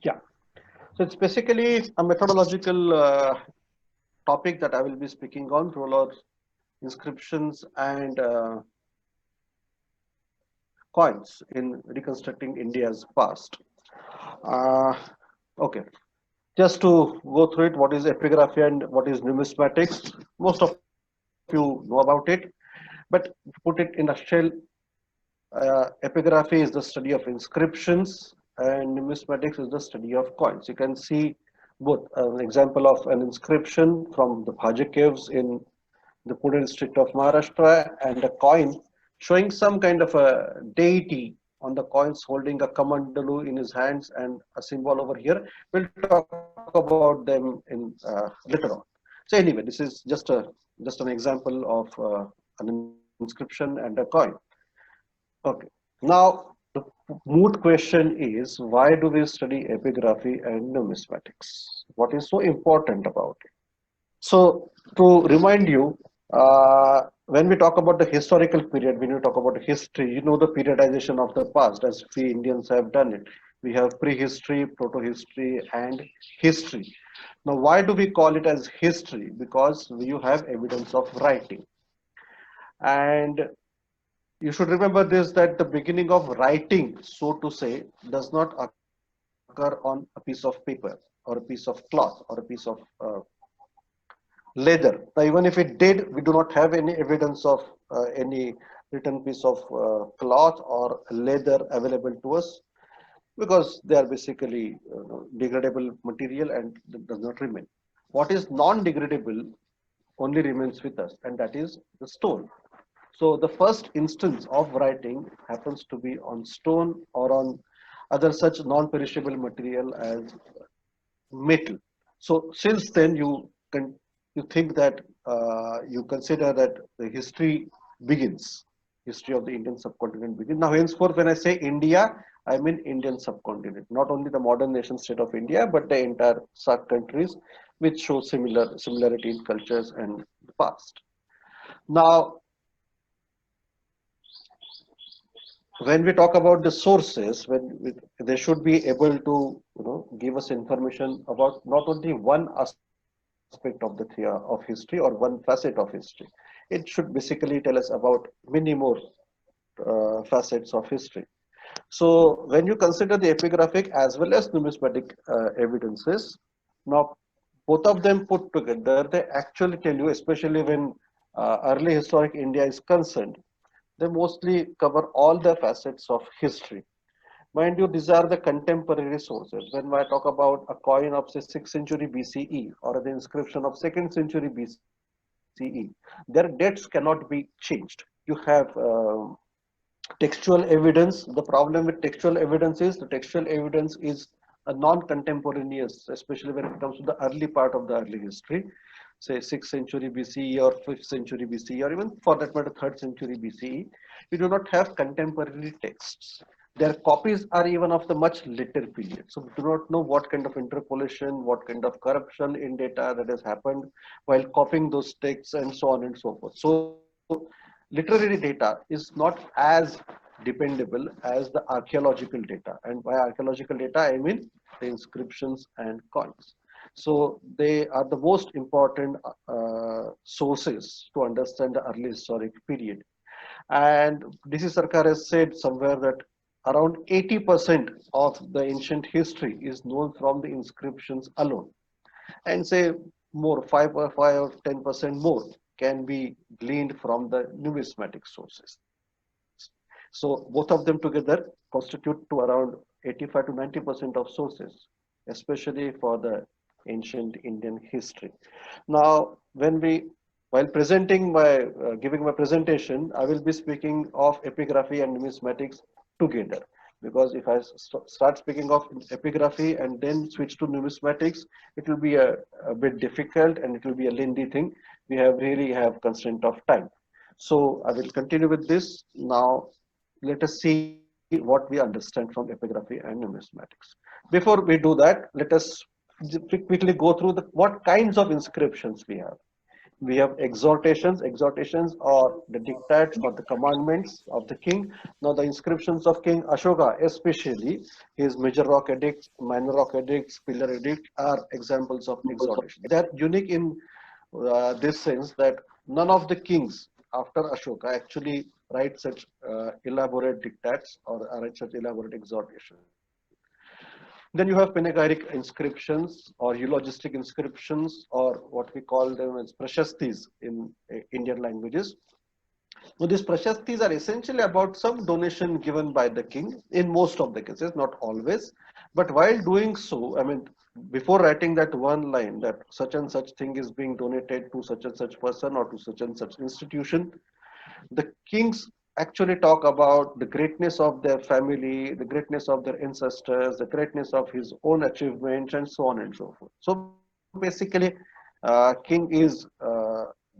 Yeah. So it's basically a methodological topic that I will be speaking on, role of inscriptions and coins in reconstructing India's past. Uh, okay, just to go through it, what is epigraphy and what is numismatics? Most of you know about it, but to put it in a shell, epigraphy is the study of inscriptions and numismatics is the study of coins. You can see both an example of an inscription from the Bhaja caves in the Pune district of Maharashtra and a coin showing some kind of a deity on the coins holding a kamandalu in his hands and a symbol over here. We'll talk about them in later on. So anyway, this is just an example of an inscription and a coin. Okay. Now, the moot question is why do we study epigraphy and numismatics? What is so important about it? So, to remind you, when we talk about the historical period, when you talk about history, you know the periodization of the past as we Indians have done it. We have prehistory, proto-history, and history. Now, why do we call it as history? Because you have evidence of writing. And you should remember this that the beginning of writing, so to say, does not occur on a piece of paper or a piece of cloth or a piece of leather. Now, even if it did, we do not have any evidence of any written piece of cloth or leather available to us because they are basically degradable material and does not remain. What is non-degradable only remains with us, and that is the stone. So the first instance of writing happens to be on stone or on other such non-perishable material as metal. So since then you think that you consider that the begins, history of the Indian subcontinent begins. Now henceforth, when I say India, I mean Indian subcontinent, not only the modern nation state of India, but the entire SAARC countries, which show similarity in cultures and the past. Now, when we talk about the sources, they should be able to give us information about not only one aspect of the of history or one facet of history. It should basically tell us about many more facets of history. So when you consider the epigraphic as well as numismatic evidences, now both of them put together, they actually tell you, especially when early historic India is concerned, they mostly cover all the facets of history. Mind you, these are the contemporary sources. When I talk about a coin of say 6th century BCE or the inscription of 2nd century BCE, their dates cannot be changed. You have textual evidence. The problem with textual evidence is the textual evidence is a non-contemporaneous, especially when it comes to the early part of the early history, say 6th century BCE or 5th century BCE, or even for that matter 3rd century BCE. You do not have contemporary texts. Their copies are even of the much later period. So we do not know what kind of interpolation, what kind of corruption in data that has happened while copying those texts and so on and so forth. So literary data is not as dependable as the archaeological data. And by archaeological data, I mean the inscriptions and coins. So they are the most important sources to understand the early historic period. And DC Sarkar has said somewhere that around 80% of the ancient history is known from the inscriptions alone. And say more, 5 or 10% more can be gleaned from the numismatic sources. So both of them together constitute to around 85 to 90% of sources, especially for the ancient Indian history. Now, while presenting giving my presentation, I will be speaking of epigraphy and numismatics together. Because if I start speaking of epigraphy and then switch to numismatics, it will be a bit difficult and it will be a lengthy thing. We really have constraint of time. So I will continue with this. Now, let us see what we understand from epigraphy and numismatics. Before we do that, let us quickly go through what kinds of inscriptions we have. We have exhortations. Exhortations are the dictates or the commandments of the king. Now, the inscriptions of King Ashoka, especially his major rock edict, minor rock edicts, pillar edict, are examples of exhortation. They are unique in this sense that none of the kings after Ashoka actually write such elaborate dictates or write such elaborate exhortations. Then you have panegyric inscriptions or eulogistic inscriptions or what we call them as prashastis in Indian languages. So these prashastis are essentially about some donation given by the king in most of the cases, not always. But while doing so, I mean, before writing that one line that such and such thing is being donated to such and such person or to such and such institution, the kings actually talk about the greatness of their family, the greatness of their ancestors, the greatness of his own achievements, and so on and so forth. So basically, king is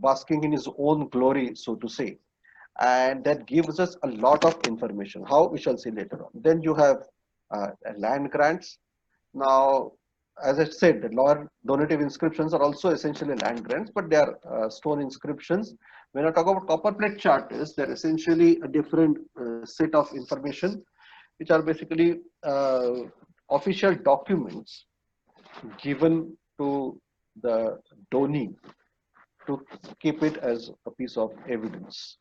basking in his own glory, so to say, and that gives us a lot of information. How we shall see later on. Then you have land grants. Now, as I said, the lower donative inscriptions are also essentially land grants, but they are stone inscriptions. When I talk about copper plate charters, they're essentially a different set of information, which are basically official documents given to the donee to keep it as a piece of evidence.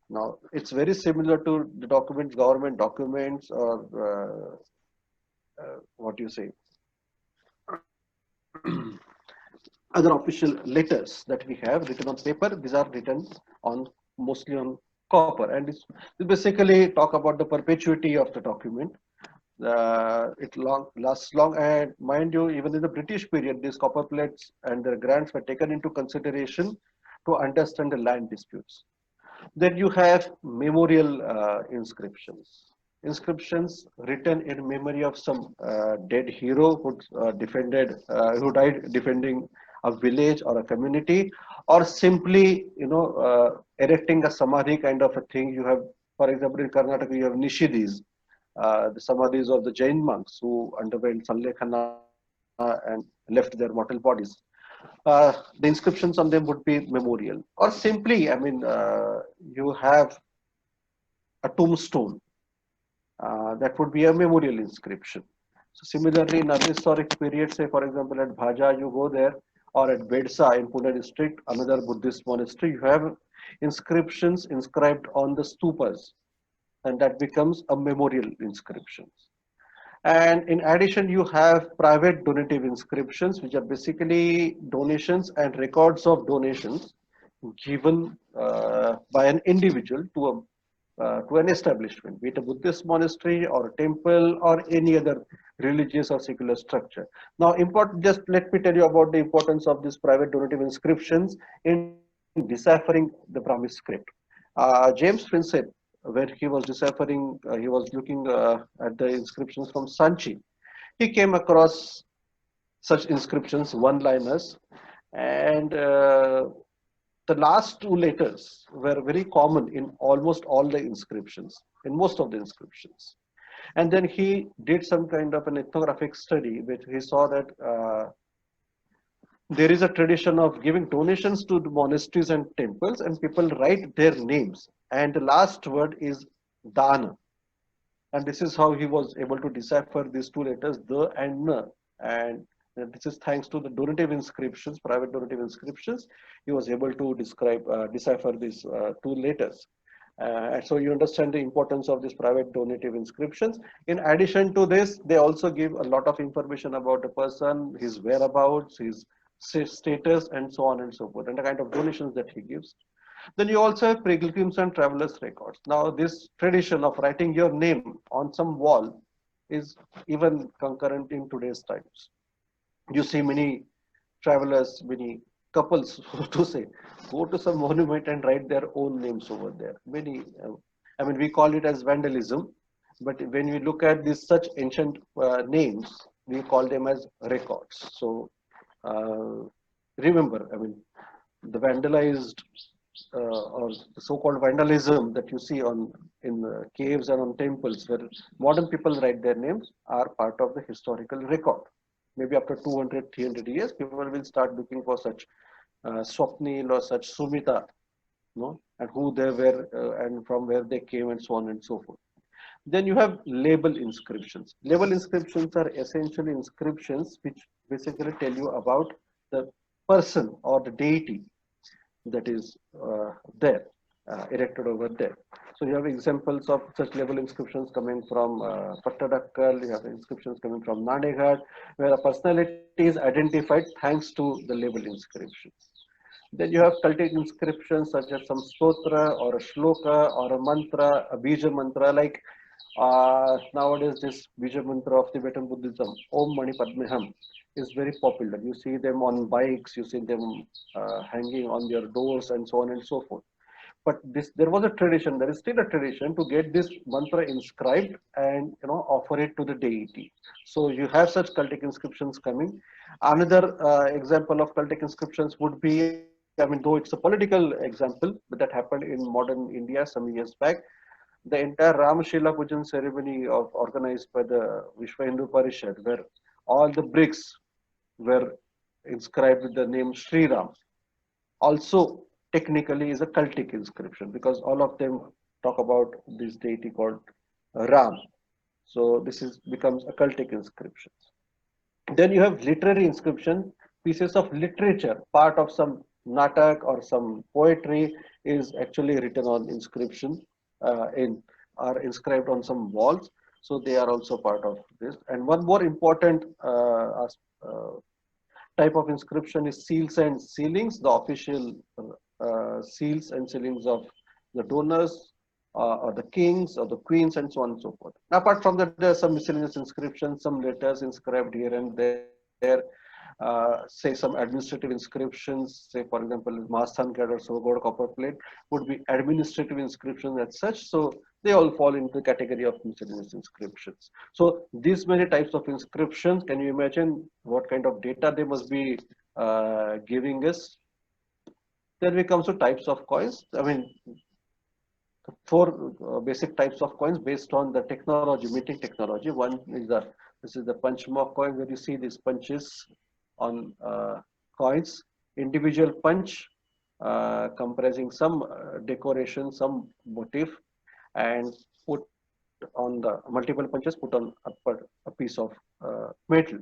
Now, it's very similar to the documents, government documents, or what do you say, other official letters that we have written on paper. These are written on mostly on copper, and this basically talk about the perpetuity of the document. It lasts long, and mind you, even in the British period, these copper plates and their grants were taken into consideration to understand the land disputes. Then you have memorial inscriptions. Inscriptions written in memory of some dead hero who died defending a village or a community, or simply, erecting a samadhi kind of a thing. You have, for example, in Karnataka, you have nishidis, the samadhis of the Jain monks who underwent sanlekhana and left their mortal bodies. The inscriptions on them would be memorial, or simply, you have a tombstone that would be a memorial inscription. So similarly, in other historic periods, say for example at Bhaja, you go there, or at Bedsa in Pune district, another Buddhist monastery, you have inscriptions inscribed on the stupas, and that becomes a memorial inscription. And in addition, you have private donative inscriptions, which are basically donations and records of donations given by an individual to an establishment, be it a Buddhist monastery or a temple or any other religious or secular structure. Now, just let me tell you about the importance of these private donative inscriptions in deciphering the Brahmi script. James Prinsep, where he was deciphering, he was looking at the inscriptions from Sanchi. He came across such inscriptions, one-liners, and the last two letters were very common in almost all the inscriptions, in most of the inscriptions. And then he did some kind of an ethnographic study, which he saw that there is a tradition of giving donations to the monasteries and temples, and people write their names. And the last word is dana. And this is how he was able to decipher these two letters, the and na. And this is thanks to the donative inscriptions, private donative inscriptions. He was able to decipher these two letters. And so you understand the importance of these private donative inscriptions. In addition to this, they also give a lot of information about the person, his whereabouts, his status, and so on and so forth, and the kind of donations that he gives. Then you also have pilgrims and travelers records. Now, this tradition of writing your name on some wall is even concurrent in today's times. You see many travelers, many couples, so to say, go to some monument and write their own names over there. We call it as vandalism, but when we look at these such ancient names, we call them as records. So remember, the vandalized or the so-called vandalism that you see in caves and on temples where modern people write their names are part of the historical record. Maybe after 200, 300 years, people will start looking for such Swapnil or such, Sumita, no, and who they were and from where they came and so on and so forth. Then you have label inscriptions. Label inscriptions are essentially inscriptions which basically tell you about the person or the deity that is there, erected over there. So you have examples of such label inscriptions coming from Pattadakkal, you have inscriptions coming from Nadeghat, where a personality is identified thanks to the label inscriptions. Then you have cultic inscriptions such as some stotra or a shloka or a mantra, a bija mantra, like nowadays this bija mantra of Tibetan Buddhism, Om Mani Padme Hum, is very popular. You see them on bikes, you see them hanging on their doors and so on and so forth. But this, there was a tradition, there is still a tradition to get this mantra inscribed and offer it to the deity. So you have such cultic inscriptions coming. Another example of cultic inscriptions would be, I mean, though it's a political example, but that happened in modern India some years back. The entire Ramashila Pujan ceremony of organized by the Vishwa Hindu Parishad, where all the bricks were inscribed with the name Sri Ram, also technically is a cultic inscription because all of them talk about this deity called Ram. So this is becomes a cultic inscription. Then you have literary inscription, pieces of literature, part of some natak or some poetry is actually written on inscription in are inscribed on some walls. So they are also part of this. And one more important type of inscription is seals and sealings, the official seals and sealings of the donors or the kings or the queens and so on and so forth. Apart from that, there are some miscellaneous inscriptions, some letters inscribed here and there, say some administrative inscriptions, say for example, Masthan Gad or Sogod copper plate would be administrative inscriptions as such. So they all fall into the category of miscellaneous inscriptions. So these many types of inscriptions, can you imagine what kind of data they must be giving us? Then we come to types of coins. I mean, four basic types of coins based on the technology, minting technology. One is this is the punch mark coin, where you see these punches on coins, individual punch comprising some decoration, some motif, and put on the multiple punches, put on a piece of metal,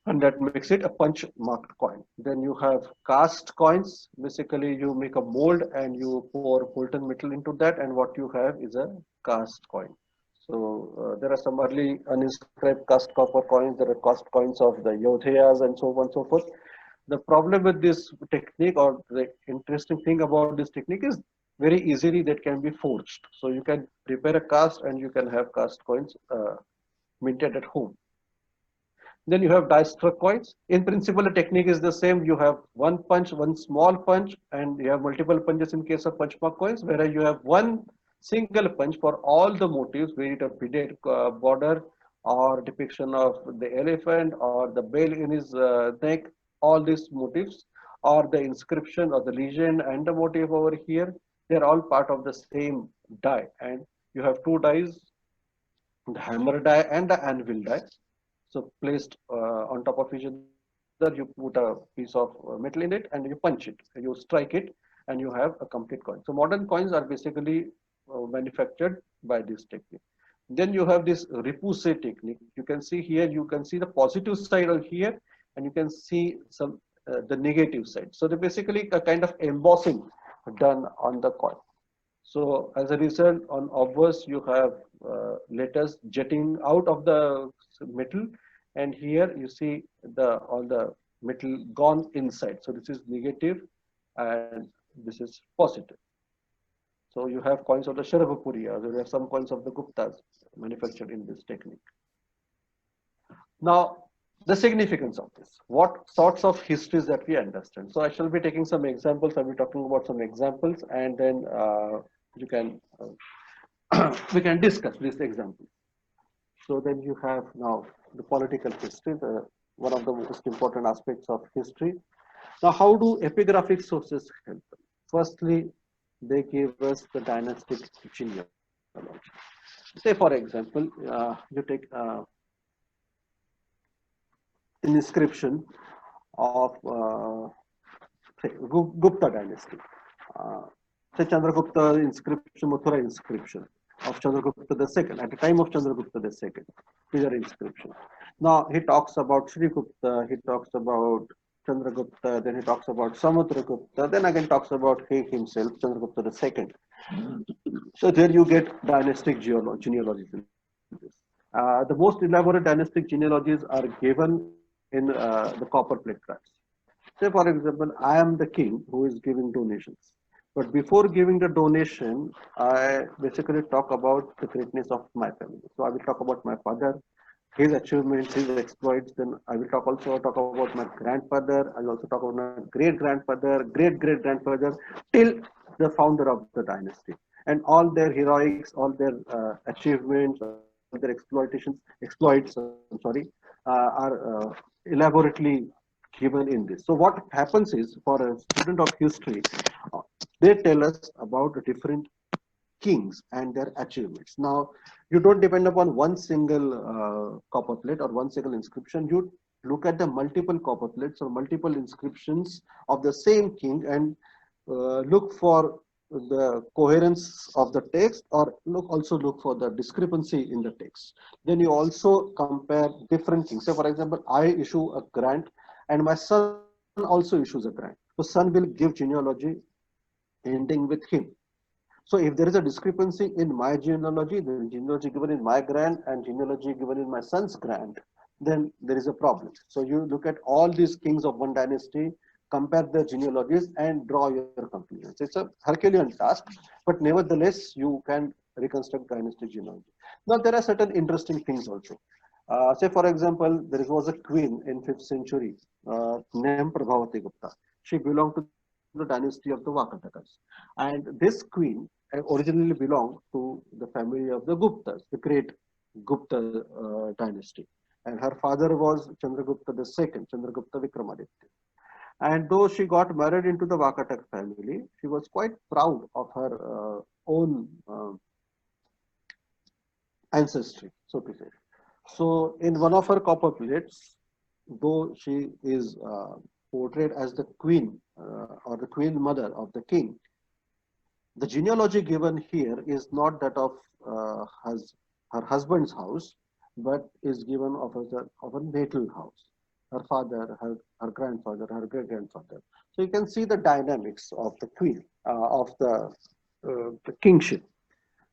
and that makes it a punch marked coin. Then you have cast coins. Basically, you make a mold and you pour molten metal into that, and what you have is a cast coin. So there are some early uninscribed cast copper coins. There are cast coins of the Yodhayas and so on and so forth. The problem with this technique, or the interesting thing about this technique, is very easily that can be forged. So you can prepare a cast and you can have cast coins minted at home. Then you have die struck coins. In principle, the technique is the same. You have one punch, one small punch, and you have multiple punches in case of punch mark coins, whereas you have one single punch for all the motifs, be it a beaded border or depiction of the elephant or the bell in his neck, all these motifs, or the inscription or the legend and the motif over here, they're all part of the same die. And you have two dies, the hammer die and the anvil die. So placed on top of each other, you put a piece of metal in it and you punch it, you strike it, and you have a complete coin. So modern coins are basically manufactured by this technique. Then you have this repoussé technique. You can see here, you can see the positive side of here, and you can see some the negative side. So they basically a kind of embossing done on the coin. So as a result, on obverse you have letters jetting out of the metal, and here you see all the metal gone inside. So this is negative, and this is positive. So you have coins of the Sharabapuriya, there are some coins of the Guptas manufactured in this technique. Now, the significance of this, what sorts of histories that we understand. So I shall be taking some examples, I'll be talking about some examples, and then you can we can discuss this example. So then you have now the political history, one of the most important aspects of history. Now, how do epigraphic sources help? Firstly, they give us the dynastic genealogy. Say, for example, you take an inscription of say, Gupta dynasty. Say Chandragupta inscription, Mathura inscription of Chandragupta II, at the time of Chandragupta II, these are inscription. Now he talks about Sri Gupta, he talks about Chandragupta, then he talks about Samudragupta, then again talks about he himself, Chandragupta II. So there you get dynastic genealogies. The most elaborate dynastic genealogies are given in the copper plate cards. Say, for example, I am the king who is giving donations. But before giving the donation, I basically talk about the greatness of my family. So I will talk about my father, his achievements, his exploits. Then I will talk about my grandfather. I will also talk about my great grandfather, great great grandfather, till the founder of the dynasty, and all their heroics, all their achievements, all their exploits. I'm sorry, are elaborately given in this. So what happens is, for a student of history, uh, they tell us about the different kings and their achievements. Now, you don't depend upon one single copper plate or one single inscription. You look at the multiple copper plates or multiple inscriptions of the same king and look for the coherence of the text, or also look for the discrepancy in the text. Then you also compare different kings. So for example, I issue a grant and my son also issues a grant. So son will give genealogy ending with him. So if there is a discrepancy in my genealogy, the genealogy given in my grant and genealogy given in my son's grant, then there is a problem. So you look at all these kings of one dynasty, compare their genealogies and draw your conclusions. It's a Herculean task, but nevertheless, you can reconstruct dynasty genealogy. Now there are certain interesting things also. Say for example, there was a queen in 5th century named Prabhavati Gupta. She belonged to the dynasty of the Vakatakas. And this queen originally belonged to the family of the Guptas, the great Gupta dynasty. And her father was Chandragupta II, Chandragupta Vikramaditya. And though she got married into the Vakatak family, she was quite proud of her own ancestry, so to say. So in one of her copper plates, though she is portrayed as the queen or the queen mother of the king, the genealogy given here is not that of her husband's house, but is given of a natal house. Her father, her grandfather, her great grandfather. So you can see the dynamics of the queen, of the kingship.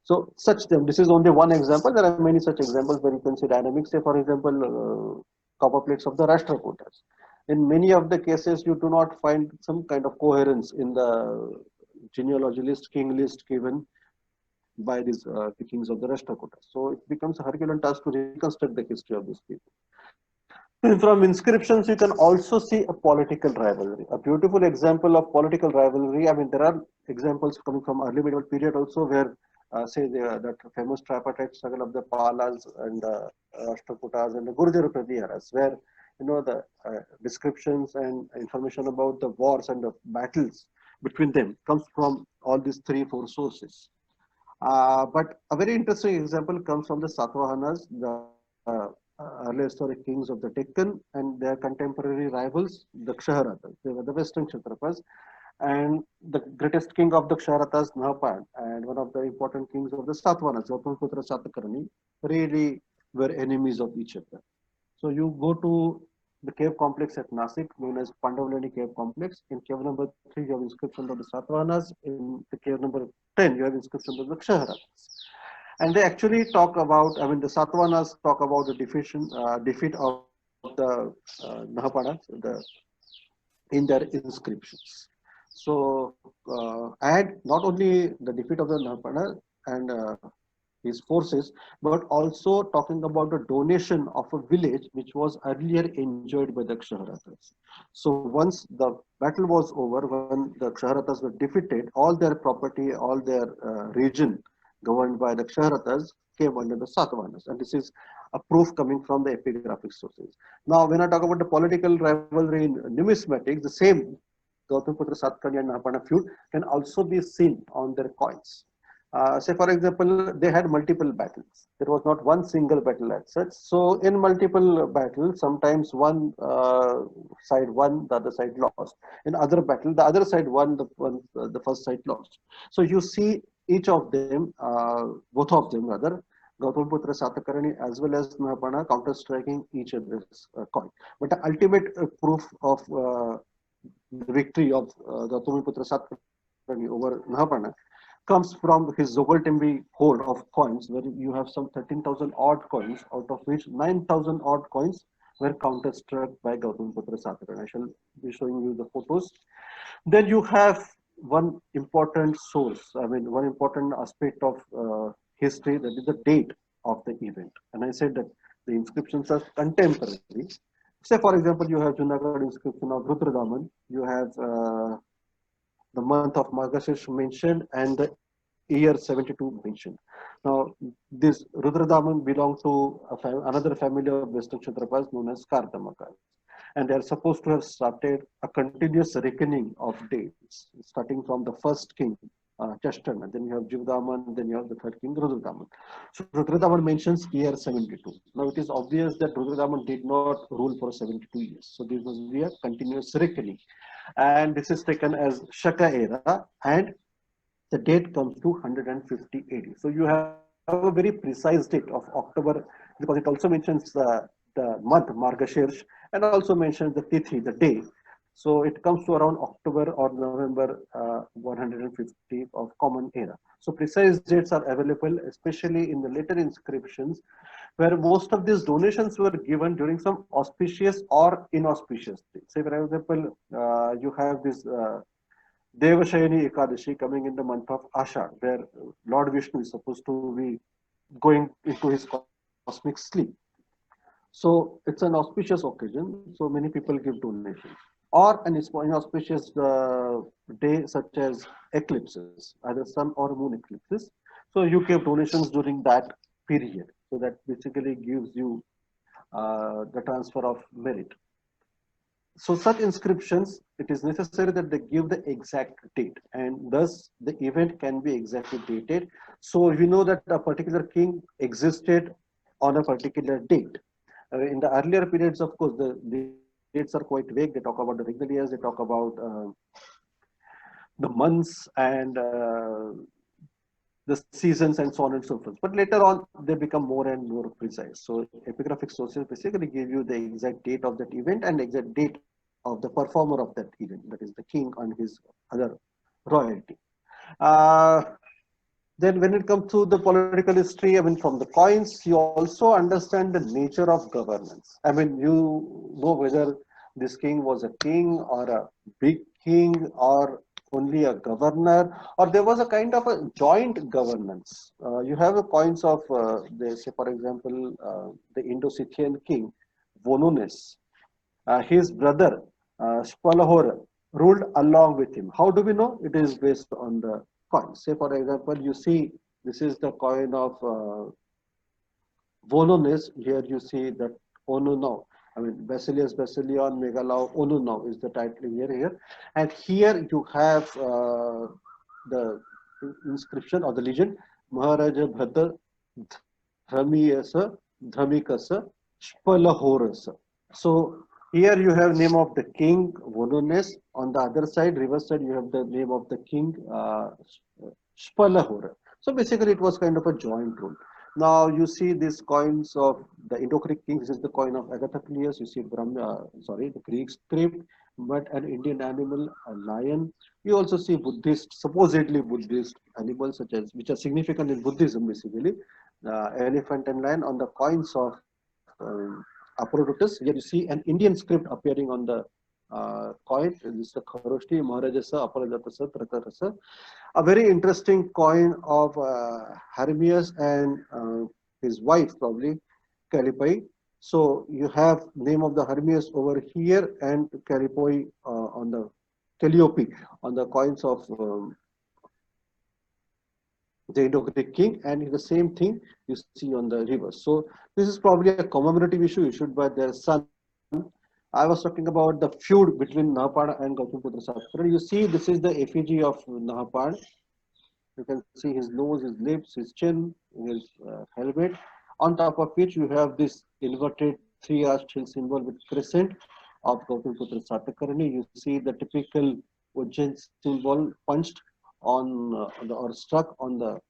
So such them. This is only one example. There are many such examples where you can see dynamics. Say, for example, copper plates of the Rashtrakutas. In many of the cases, you do not find some kind of coherence in the genealogy list, king list given by these the kings of the Rashtrakutas. So it becomes a Herculean task to reconstruct the history of these people. And from inscriptions, you can also see a political rivalry, a beautiful example of political rivalry. I mean, there are examples coming from early medieval period also where, say, that famous tripartite struggle of the Palas and the Rashtrakutas and the Gurjar Pratiharas, where the descriptions and information about the wars and the battles between them comes from all these 3-4 sources. But a very interesting example comes from the Satavahanas, the early historic kings of the Deccan, and their contemporary rivals, the Kshaharatas. They were the Western Kshatrapas. And the greatest king of the Kshaharatas, Nahapad, and one of the important kings of the Satavahanas, Gautamiputra Satakarni, really were enemies of each other. So you go to the cave complex at Nasik, known as Pandavlani Cave Complex. In cave number 3, you have inscription of the Satavahanas. In the cave number 10, you have inscription of the Kshaharatas. And they actually talk about, I mean, the Satavahanas talk about the defeat of the Nahapadas in their inscriptions. So, and not only the defeat of the Nahapada and his forces, but also talking about the donation of a village which was earlier enjoyed by the Kshaharatas. So once the battle was over, when the Kshaharatas were defeated, all their property, all their region governed by the Kshaharatas came under the Satavahanas. And this is a proof coming from the epigraphic sources. Now, when I talk about the political rivalry in numismatics, the same Gautamiputra Satakani and Nahapana feud can also be seen on their coins. Say for example, they had multiple battles. There was not one single battle as such. So in multiple battles, sometimes one side won, the other side lost. In other battle, the other side won, the first side lost. So you see each of them, both of them rather, Gautamiputra Satakarni as well as Nahapana counter striking each other's coin. But the ultimate proof of the victory of Gautamiputra Satakarni over Nahapana comes from his Zogaltembi hoard of coins, where you have some 13,000 odd coins, out of which 9,000 odd coins were counter struck by Gautamiputra Satakarni. I shall be showing you the photos. Then you have one important source, I mean, one important aspect of history, that is the date of the event. And I said that the inscriptions are contemporary. Say, for example, you have Junagadh inscription of Rudradaman, you have the month of Margashirish mentioned and the year 72 mentioned. Now, this Rudradaman belonged to another family of Western Kshatrapas known as Kardamakas. And they are supposed to have started a continuous reckoning of dates, starting from the first king, Chashtan, and then you have Jivdaman, then you have the third king, Rudradaman. So Rudradaman mentions year 72. Now it is obvious that Rudradaman did not rule for 72 years. So this must be a continuous reckoning. And this is taken as Shaka era, and the date comes to 150 AD. So you have a very precise date of October, because it also mentions the month Margashirsh and also mentions the Tithi, the day. So it comes to around October or November 150 of Common Era. So precise dates are available, especially in the later inscriptions, where most of these donations were given during some auspicious or inauspicious dates. Say, for example, you have this Devashayani Ekadashi coming in the month of Ashad, where Lord Vishnu is supposed to be going into his cosmic sleep. So it's an auspicious occasion, so many people give donations. Or an inauspicious day such as eclipses, either sun or moon eclipses. So you give donations during that period. So that basically gives you the transfer of merit. So such inscriptions, it is necessary that they give the exact date, and thus the event can be exactly dated. So we know that a particular king existed on a particular date. In the earlier periods, of course, the dates are quite vague. They talk about the regnal years, they talk about the months and the seasons and so on and so forth. But later on, they become more and more precise. So epigraphic sources basically give you the exact date of that event and exact date of the performer of that event, that is the king and his other royalty. Uh, then when it comes to the political history, I mean, from the coins, you also understand the nature of governance. I mean, you know whether this king was a king or a big king or only a governor, or there was a kind of a joint governance. You have the coins of, they say, for example, the Indo-Scythian king, Vonones. His brother, Spalahora, ruled along with him. How do we know? It is based on the coin. Say, for example, you see, this is the coin of Vonones. Here you see that Onunau. I mean, Basilius Basilion Megalao Onunau is the title here. And here you have the inscription or the legend, Maharaja Bhadra Dhamiyasa Dhamikasa Spalahorasa. So here you have name of the king, Vonones. On the other side, reverse side, you have the name of the king, Spalahora. So basically, it was kind of a joint rule. Now you see these coins of the Indo-Greek kings. This is the coin of Agathocles. You see the Greek script, but an Indian animal, a lion. You also see Buddhist, supposedly Buddhist animals, such as which are significant in Buddhism, basically, elephant and lion on the coins of Apollodotus. Here you see an Indian script appearing on the coin. This is the Kharoshti Maharajasa Apollodatasa Prakarasa. A very interesting coin of Hermias and his wife, probably Calliope. So you have name of the Hermias over here and Calliope on the Calliope on the coins of the Indo-Greek king, and the same thing you see on the reverse. So this is probably a commemorative issue issued by their son. I was talking about the feud between Nahapana and Gautamiputra Satakarni. You see, this is the effigy of Nahapana. You can see his nose, his lips, his chin, his helmet. On top of which you have this inverted three-arched hill symbol with crescent of Gautamiputra Satakarni. You see the typical Ujjain symbol punched on or struck on the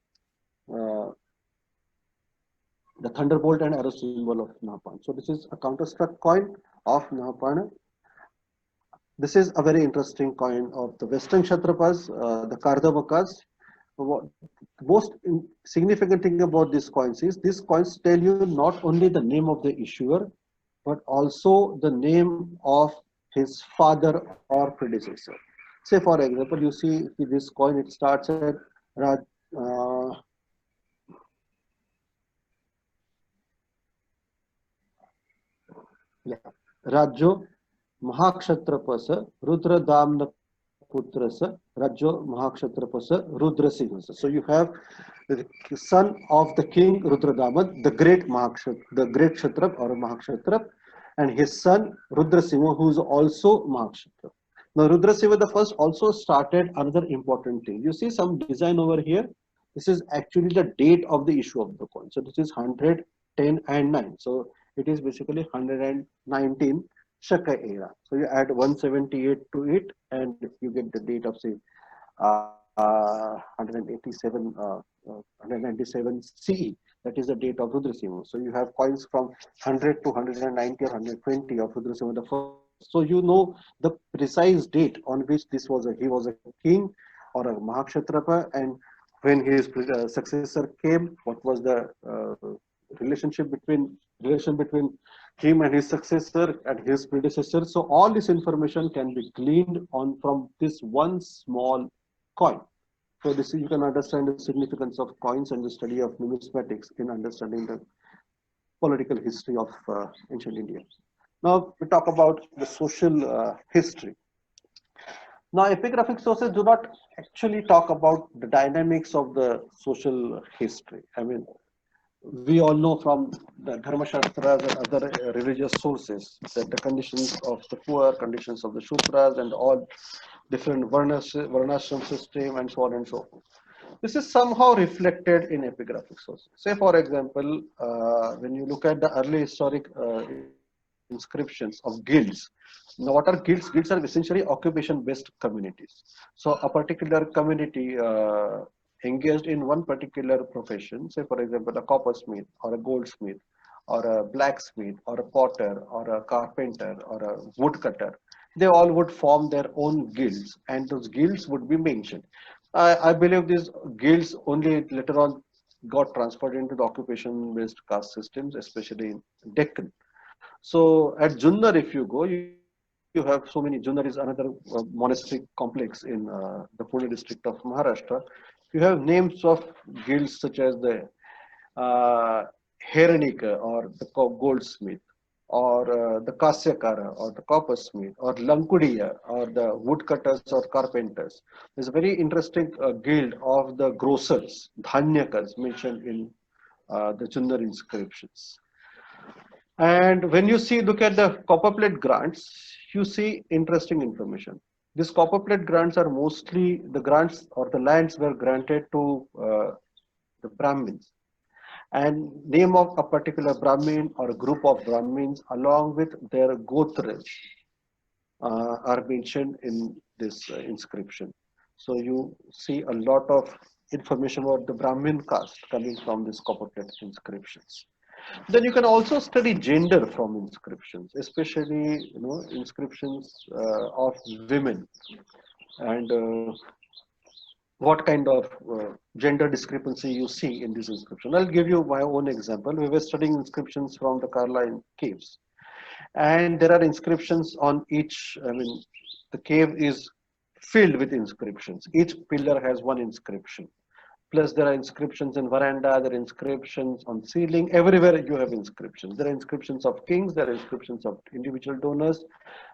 thunderbolt and arrow symbol of Nahapana. So this is a counter-struck coin of Nahapana. This is a very interesting coin of the Western Kshatrapas, the Kardamakas. What most significant thing about these coins is these coins tell you not only the name of the issuer, but also the name of his father or predecessor. Say, for example, you see this coin, it starts at Raj, uh, yeah, Rajyo Mahakshatrapasa Rudradamna Putrasa Rajyo Mahakshatrapasa Rudrasinghasa. So you have the son of the king Rudradaman, the great Mahakshat, the great Kshatrap or Mahakshatrap, and his son Rudrasingha, who is also Mahakshatrap. Now Rudrasingha the first also started another important thing. You see some design over here. This is actually the date of the issue of the coin. So this is 100, 10, and 9. So it is basically 119 Shaka era. So you add 178 to it, and you get the date of say 197 CE. That is the date of Rudrasimha. So you have coins from 100 to 190 or 120 of Rudrasimha the first. So you know the precise date on which this was he was a king or a Mahakshatrapa, and when his successor came, what was the relation between him and his successor and his predecessor. So all this information can be gleaned on from this one small coin. So this you can understand the significance of coins and the study of numismatics in understanding the political history of ancient India. Now we talk about the social history. Now epigraphic sources do not actually talk about the dynamics of the social history. I mean, we all know from the Dharma Shastras and other religious sources that the conditions of the poor, conditions of the Shudras, and all different Varnashram system and so on and so forth. This is somehow reflected in epigraphic sources. Say, for example, when you look at the early historic inscriptions of guilds. Now, what are guilds? Guilds are essentially occupation-based communities. So, a particular community engaged in one particular profession, say, for example, a coppersmith or a goldsmith or a blacksmith or a potter or a carpenter or a woodcutter, they all would form their own guilds, and those guilds would be mentioned. I believe these guilds only later on got transferred into the occupation-based caste systems, especially in Deccan. So at Junnar, if you go, you have so many. Junnar is another monastic complex in the Pune district of Maharashtra. You have names of guilds such as the uh, Heranika or the goldsmith, or the Kasyakara or the coppersmith, or Lankudiya or the woodcutters or carpenters. There's a very interesting guild of the grocers, Dhanyakas, mentioned in the Junnar inscriptions. And when you see, look at the copper plate grants, you see interesting information. These copper plate grants are mostly the grants or the lands were granted to the Brahmins, and name of a particular Brahmin or a group of Brahmins along with their gotras are mentioned in this inscription. So you see a lot of information about the Brahmin caste coming from these copper plate inscriptions. Then you can also study gender from inscriptions, especially inscriptions of women, and what kind of gender discrepancy you see in this inscription. I'll give you my own example. We were studying inscriptions from the Carline caves, and there are inscriptions on each. I mean, the cave is filled with inscriptions. Each pillar has one inscription. Plus, there are inscriptions in veranda, there are inscriptions on ceiling. Everywhere you have inscriptions. There are inscriptions of kings, there are inscriptions of individual donors,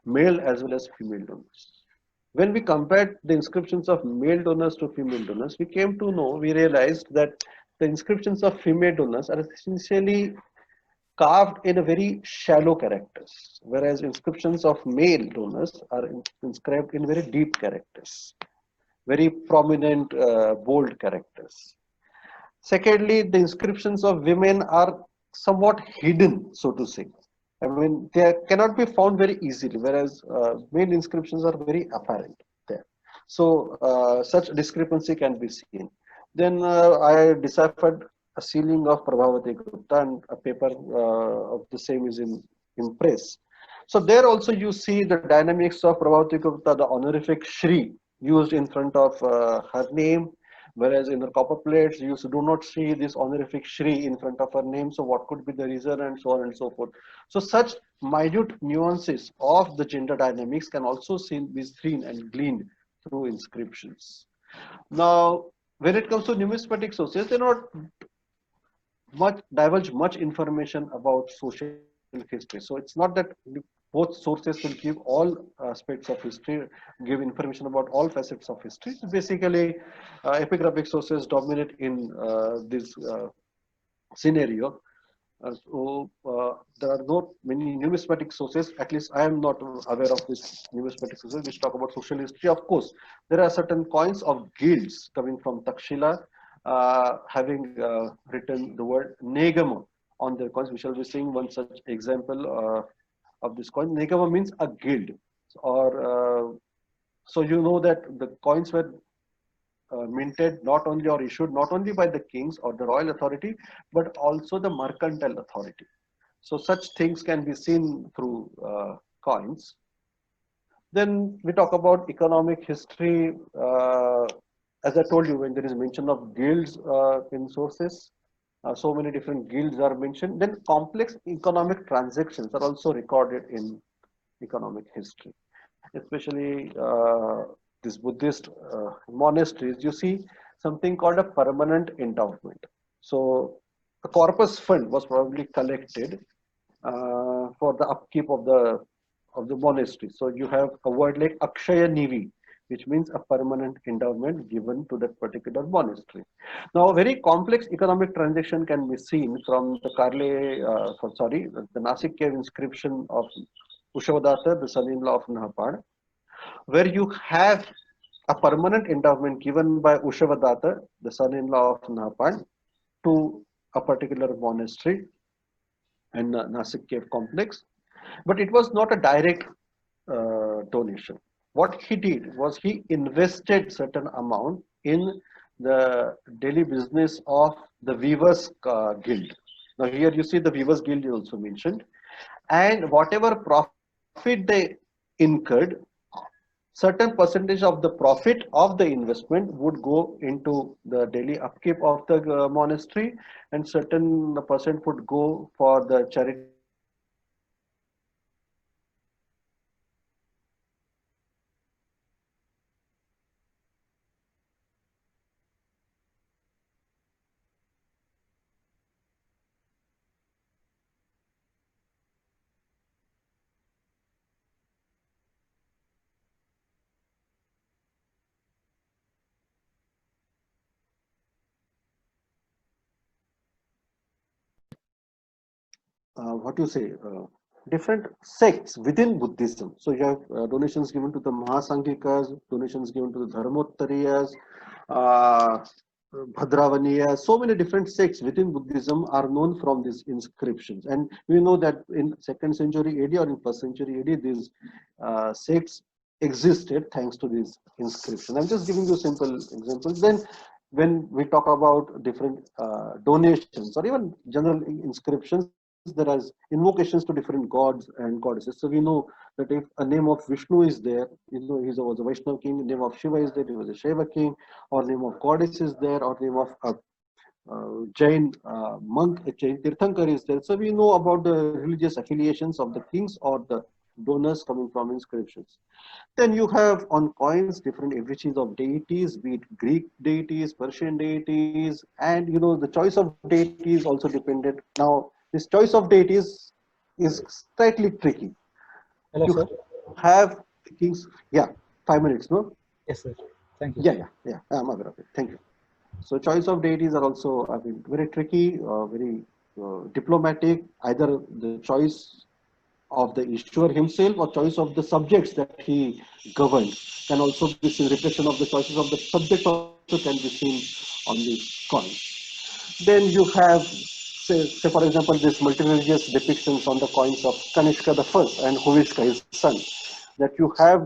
male as well as female donors. When we compared the inscriptions of male donors to female donors, we came to know, we realized that the inscriptions of female donors are essentially carved in a very shallow characters, whereas inscriptions of male donors are inscribed in very deep characters. very prominent, bold characters. Secondly, the inscriptions of women are somewhat hidden, so to say. I mean, they cannot be found very easily, whereas male inscriptions are very apparent there. So, such discrepancy can be seen. Then I deciphered a sealing of Prabhavati Gupta, and a paper of the same is in press. So there also you see the dynamics of Prabhavati Gupta, the honorific Shri used in front of her name, whereas in the copper plates you do not see this honorific Shri in front of her name. So what could be the reason, and so on and so forth. So such minute nuances of the gender dynamics can also be seen and gleaned through inscriptions. Now, when it comes to numismatic sources, they not divulge much information about social history. So it's not that both sources will give all aspects of history, give information about all facets of history. So basically, epigraphic sources dominate in this scenario. There are not many numismatic sources. At least I am not aware of this numismatic sources which talk about social history. Of course, there are certain coins of guilds coming from Takshila, having written the word Negama on their coins. We shall be seeing one such example of this coin. Negama means a guild, or so you know that the coins were minted not only or issued not only by the kings or the royal authority, but also the mercantile authority. So such things can be seen through coins. Then we talk about economic history. As I told you, when there is mention of guilds in sources, so many different guilds are mentioned. Then complex economic transactions are also recorded in economic history, especially these Buddhist monasteries. You see something called a permanent endowment. So a corpus fund was probably collected for the upkeep of the monastery. So you have a word like Akshaya Nivi, which means a permanent endowment given to that particular monastery. Now, a very complex economic transaction can be seen from the the Nasik cave inscription of Ushavadatta, the son-in-law of Nahapad, where you have a permanent endowment given by Ushavadatta, the son-in-law of Nahapad, to a particular monastery and Nasik cave complex. But it was not a direct donation. What he did was he invested certain amount in the daily business of the Weavers Guild. Now here you see the Weavers Guild is also mentioned, and whatever profit they incurred, certain percentage of the profit of the investment would go into the daily upkeep of the monastery, and certain percent would go for the charity activities of the monastery. So this is how the economic what you say, different sects within Buddhism. So you have donations given to the Mahasanghikas, donations given to the Dharmottariyas, uh, Bhadravaniya. So many different sects within Buddhism are known from these inscriptions. And we know that in 2nd century AD or in 1st century AD, these sects existed thanks to these inscriptions. I'm just giving you simple examples. Then when we talk about different donations or even general inscriptions, there are invocations to different gods and goddesses. So we know that if a name of Vishnu is there, you know, he was a Vaishnav king, name of Shiva is there, he was a Shiva king, or name of goddess is there, or name of a Jain monk, a Jain Tirthankar is there. So we know about the religious affiliations of the kings or the donors coming from inscriptions. Then you have on coins different effigies of deities, be it Greek deities, Persian deities, and you know the choice of deities also depended. Now this choice of deities is slightly tricky. Hello, You sir. have kings. Yeah, 5 minutes. No. Yes, sir. Thank you, Yeah, sir. yeah, yeah. I'm aware of it. Thank you. So choice of deities are also, I mean, very tricky, very diplomatic. Either the choice of the issuer himself or choice of the subjects that he governed. can also be seen, reflection of the choices of the subject also can be seen on the coin. Then you have, say for example, this multi-religious depictions on the coins of Kanishka the First and Huvishka, his son. That you have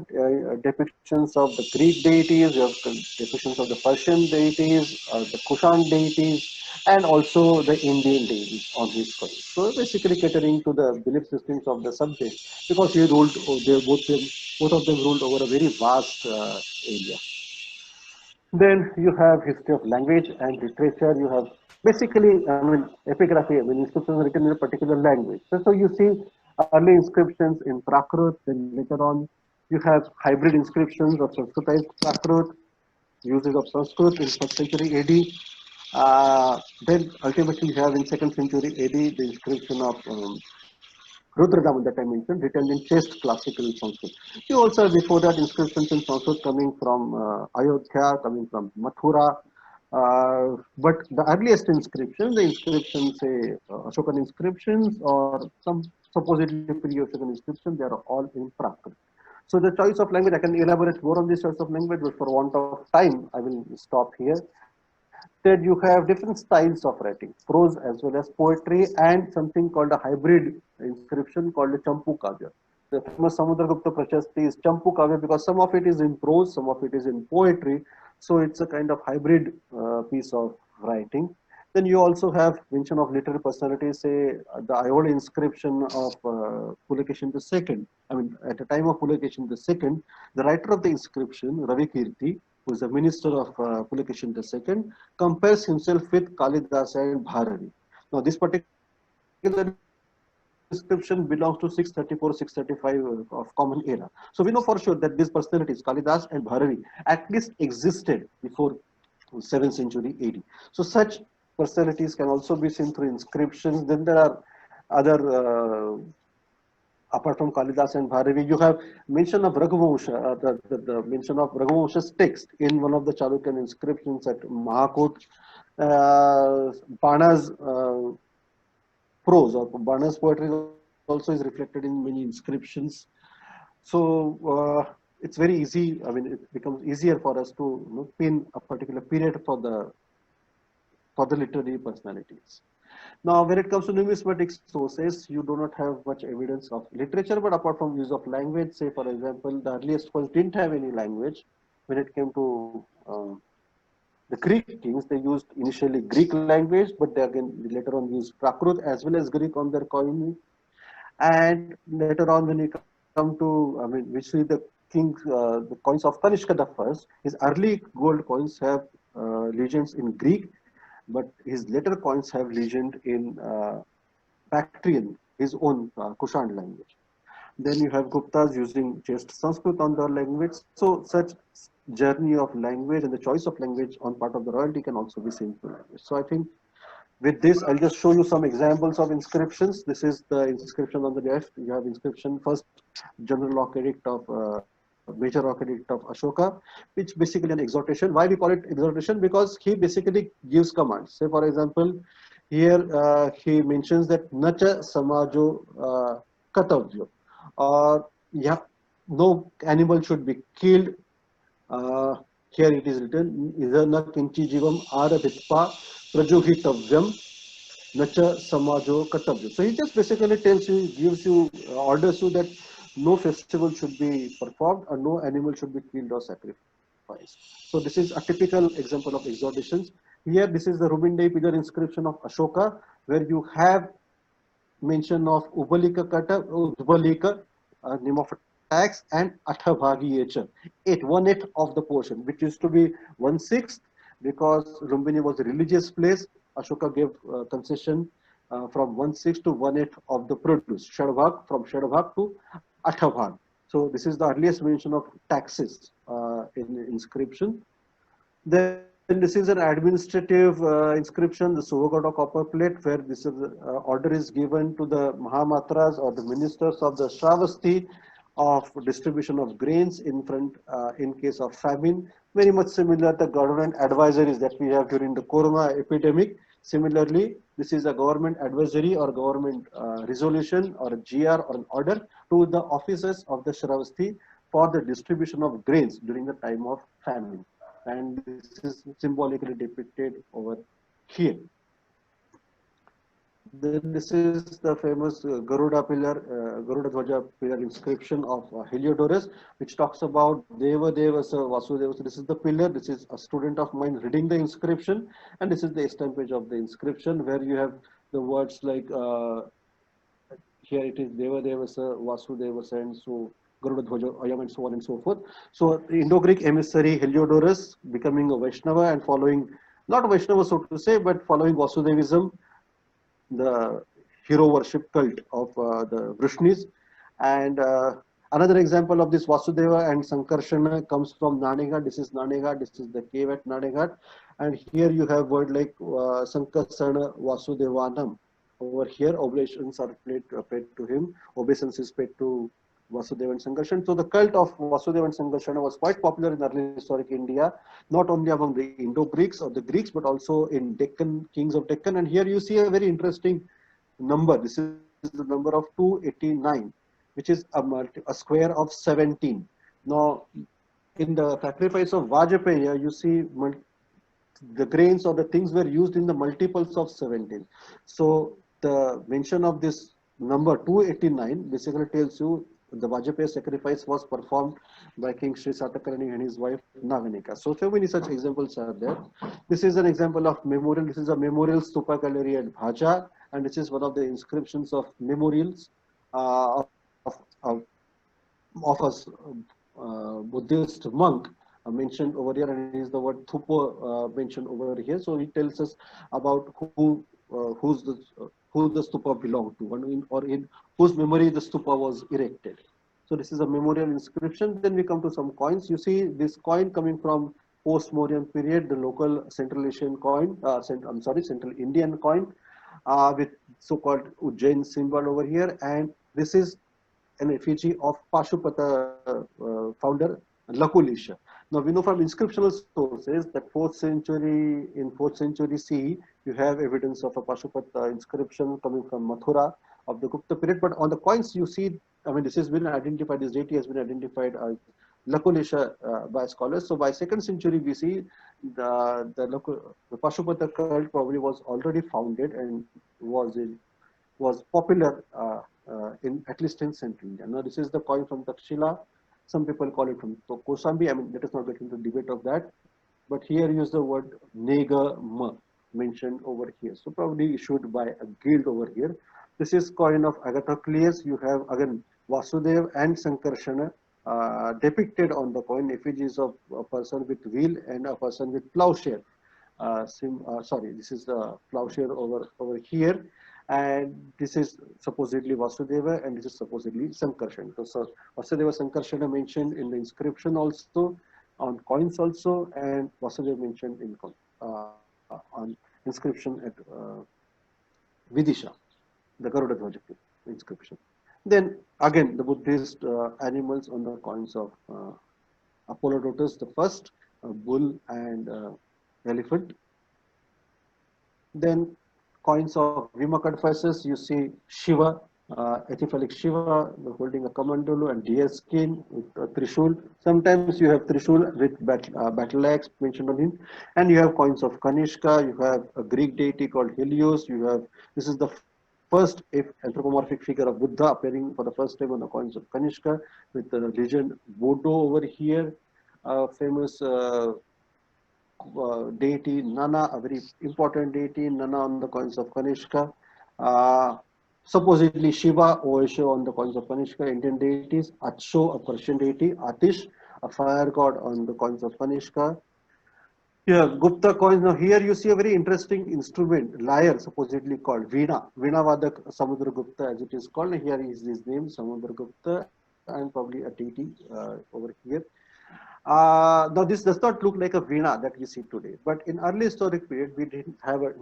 depictions of the Greek deities, you have depictions of the Persian deities, the Kushan deities, and also the Indian deities on his coin. So basically catering to the belief systems of the subject, because he ruled, both of them ruled over a very vast area. Then you have history of language and literature. You have basically, I mean, epigraphy. I mean, inscriptions written in a particular language. So you see early inscriptions in Prakrit. Then later on, you have hybrid inscriptions of Sanskritized Prakrit, uses of Sanskrit in first century AD. Then ultimately, you have in second century AD the inscription of Rudradaman that I mentioned, written in chaste classical Sanskrit. You also have before that inscriptions in Sanskrit coming from Ayodhya, coming from Mathura. But the earliest inscriptions, the inscriptions, say Ashokan inscriptions or some supposedly pre-Ashokan inscriptions, they are all in Prakrit. So the choice of language, I can elaborate more on this choice of language, but for want of time, I will stop here. Then you have different styles of writing, prose as well as poetry, and something called a hybrid inscription called a Champu Kavya. The famous Samudragupta Prashasti is Champu Kavya because some of it is in prose, some of it is in poetry. So it's a kind of hybrid piece of writing. Then you also have mention of literary personalities, say the Ayodhya inscription of Pulakeshin II. I mean, at the time of Pulakeshin II, the writer of the inscription, Ravi Kirti, who is the minister of Pulakeshin II, compares himself with Kalidas and Bharani. Now, this particular inscription belongs to 634, 635 of common era. So we know for sure that these personalities, Kalidas and Bharani, at least existed before 7th century AD. So such personalities can also be seen through inscriptions. Then there are other apart from Kalidas and Bharavi, you have mention of Raghuvamsha, the mention of Raghuvamsha's text in one of the Chalukyan inscriptions at Mahakot. Bana's prose or Bana's poetry also is reflected in many inscriptions. So it's very easy. I mean, it becomes easier for us to pin a particular period for the literary personalities. Now, when it comes to numismatic sources, you do not have much evidence of literature, but apart from use of language, say for example, the earliest ones didn't have any language. When it came to the Greek kings, they used initially Greek language, but they again later on used Prakrit as well as Greek on their coinage. And later on, when you come to, I mean, we see the the coins of Kanishka the First, his early gold coins have legends in Greek, but his later coins have legend in Bactrian, his own Kushan language. Then you have Guptas using just Sanskrit on their language. So such journey of language and the choice of language on part of the royalty can also be seen through language. So I think with this, I'll just show you some examples of inscriptions. This is the inscription on the left. You have inscription first, general rock edict of major rock edict of Ashoka, which basically an exhortation. Why we call it exhortation? Because he basically gives commands. Say for example, here he mentions that Nacha Samajo Katavyo, or yeah, no animal should be killed. Uh, Here it is written, Idana Kinchi Jivam Aradhitpa Prajohitavyam Nacha Samajo Katavya. So he just basically tells you, gives you, orders you that no festival should be performed or no animal should be killed or sacrificed. So this is a typical example of exhortations. Here, this is the Rubindei pillar inscription of Ashoka, where you have mention of Ubalika Kata, Udbalika, name of a tax, and Athabhagi Echa, 1/8 of the portion, which used to be 1/6, because Lumbini was a religious place. Ashoka gave concession from 1/6 to 1/8 of the produce, Shadbhag, from Shadbhag to Athabhag. So this is the earliest mention of taxes in inscription. Then this is an administrative inscription, the Suvagada copper plate, where this is, order is given to the Mahamatras or the ministers of the Shravasti of distribution of grains in front in case of famine. Very much similar to government advisories that we have during the corona epidemic. Similarly, this is a government advisory or government resolution or a GR or an order to the officers of the Shravasti for the distribution of grains during the time of famine. And this is symbolically depicted over here. Then this is the famous Garuda Dhwaja pillar inscription of Heliodorus, which talks about Deva Devasa Vasudeva. So this is the pillar. This is a student of mine reading the inscription, and this is the estampage of the inscription, where you have the words like here it is Deva Devasa Vasudevasa, and so Garuda Dhwaja Ayam, and so on and so forth. So the Indo-Greek emissary Heliodorus becoming a Vaishnava and following, not Vaishnava so to say, but following Vasudevism, the hero worship cult of the Vrishnis. And another example of this Vasudeva and Sankarshana comes from Naneghat. This is Naneghat. This is the cave at Naneghat. And here you have word like Sankarsana Vasudevanam. Over here, oblations are paid to him. Obeisance paid to Vasudeva and Sankarsana. So the cult of Vasudeva and Sankarsana was quite popular in early historic India, not only among the Indo-Greeks or the Greeks, but also in Deccan, kings of Deccan. And here you see a very interesting number. This is the number of 289, which is a square of 17. Now, in the sacrifice of Vajpayee, you see the grains or the things were used in the multiples of 17. So the mention of this number 289 basically tells you the Vajpayee sacrifice was performed by King Sri Satakarni and his wife Naganika. So many such examples are there. This is an example of memorial. This is a memorial stupa gallery at Bhaja, and this is one of the inscriptions of memorials of a Buddhist monk mentioned over here, and is the word Thupo mentioned over here. So it tells us about who the stupa belonged to, or in whose memory the stupa was erected. So this is a memorial inscription. Then we come to some coins. You see this coin coming from post-Mauryan period, the local Central Asian coin, Central Indian coin, with so-called Ujjain symbol over here. And this is an effigy of Pashupata founder Lakulisha. Now we know from inscriptional sources that in 4th century CE, you have evidence of a Pashupata inscription coming from Mathura of the Gupta period. But on the coins you see, I mean, this has been identified, this deity has been identified as Lakulisha by scholars. So by 2nd century BC, the Pashupata cult probably was already founded and was popular in at least in Central India. Now this is the coin from Takshila. Some people call it from Kosambi. I mean, let us not get into debate of that. But here use the word Negama mentioned over here. So probably issued by a guild over here. This is coin of Agathocles. You have again Vasudev and Sankarshana depicted on the coin, effigies of a person with wheel and a person with plowshare. This is the plowshare over here. And this is supposedly Vasudeva, and this is supposedly Sankarsana. So Vasudeva Sankarsana mentioned in the inscription also, on coins also, and Vasudeva mentioned in on inscription at Vidisha, the Garuda Dhwaja inscription. Then again, the Buddhist animals on the coins of Apollodorus the first, bull and elephant. Then coins of Vimakadphises, you see Shiva, ethephalic Shiva holding a Kamandalu and deer skin with a Trishul. Sometimes you have Trishul with battle axe mentioned on him. And you have coins of Kanishka, you have a Greek deity called Helios, this is the first anthropomorphic figure of Buddha appearing for the first time on the coins of Kanishka with the legend Bodo over here, famous deity Nana, a very important deity Nana on the coins of Kanishka. Supposedly Shiva, Oesho on the coins of Kanishka, Indian deities. Atsho, a Persian deity. Atish, a fire god on the coins of Kanishka. Yeah, Gupta coins. Now here you see a very interesting instrument, lyre, supposedly called Veena. Veena-Vadak Samudragupta, as it is called. Here is his name, Samudragupta, and probably a deity over here. Now this does not look like a veena that we see today, but in early historic period we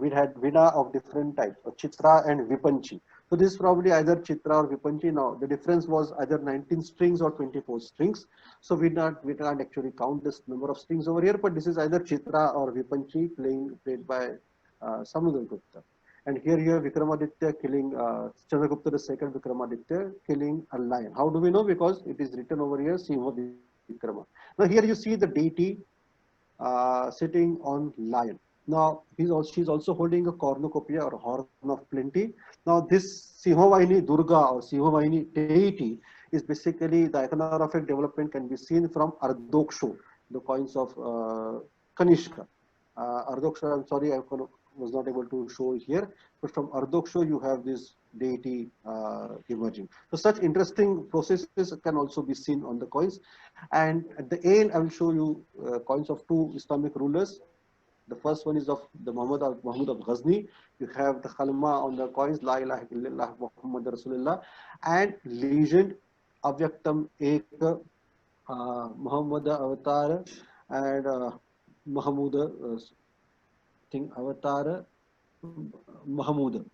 had veena of different types, Chitra and Vipanchi. So this is probably either Chitra or Vipanchi. Now the difference was either 19 strings or 24 strings. So we can't actually count this number of strings over here, but this is either Chitra or Vipanchi played by Samudragupta. And here you have Vikramaditya killing Chandragupta II Vikramaditya killing a lion. How do we know? Because it is written over here, Simha Vikrama. Now here you see the deity sitting on lion. Now she's also holding a cornucopia or horn of plenty. Now this Sihovaini Durga or Sihovaini deity is basically the iconographic development can be seen from Ardoksho, the coins of Kanishka. Ardoksho, I'm sorry, was not able to show it here, but from Ardoksho you have this deity emerging. So such interesting processes can also be seen on the coins. And at the end, I will show you coins of two Islamic rulers. The first one is of the Mahmud of Ghazni. You have the Khalma on the coins, La ilaha illallah Muhammad Rasulullah, and legend Avyaktam Ek Muhammad Avatar and Mahmud thing Avatar Mahmud,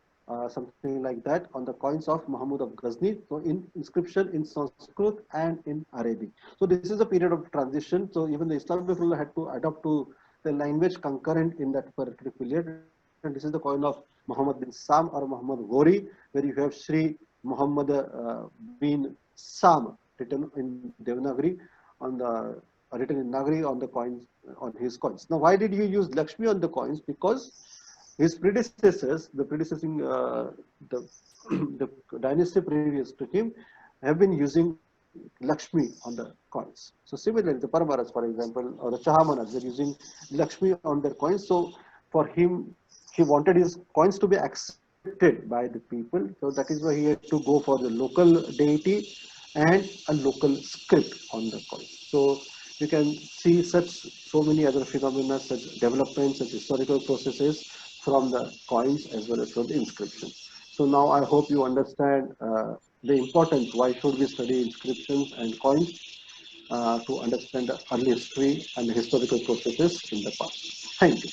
something like that on the coins of Mahmud of Ghazni. So in inscription in Sanskrit and in Arabic. So this is a period of transition. So even the Islamic ruler had to adapt to the language concurrent in that particular period. And this is the coin of Muhammad bin Sam or Muhammad Ghori, where you have Sri Muhammad bin Sam written in Devanagari on the written in Nagari on the coins on his coins. Now, why did you use Lakshmi on the coins? Because his predecessors, the predecessing the the dynasty previous to him, have been using Lakshmi on the coins. So similarly, the Paramaras, for example, or the Chahamanas, they're using Lakshmi on their coins. So for him, he wanted his coins to be accepted by the people. So that is why he had to go for the local deity and a local script on the coin. So you can see so many other phenomena, such developments, such historical processes from the coins as well as from the inscriptions. So now I hope you understand the importance. Why should we study inscriptions and coins to understand the early history and the historical processes in the past? Thank you.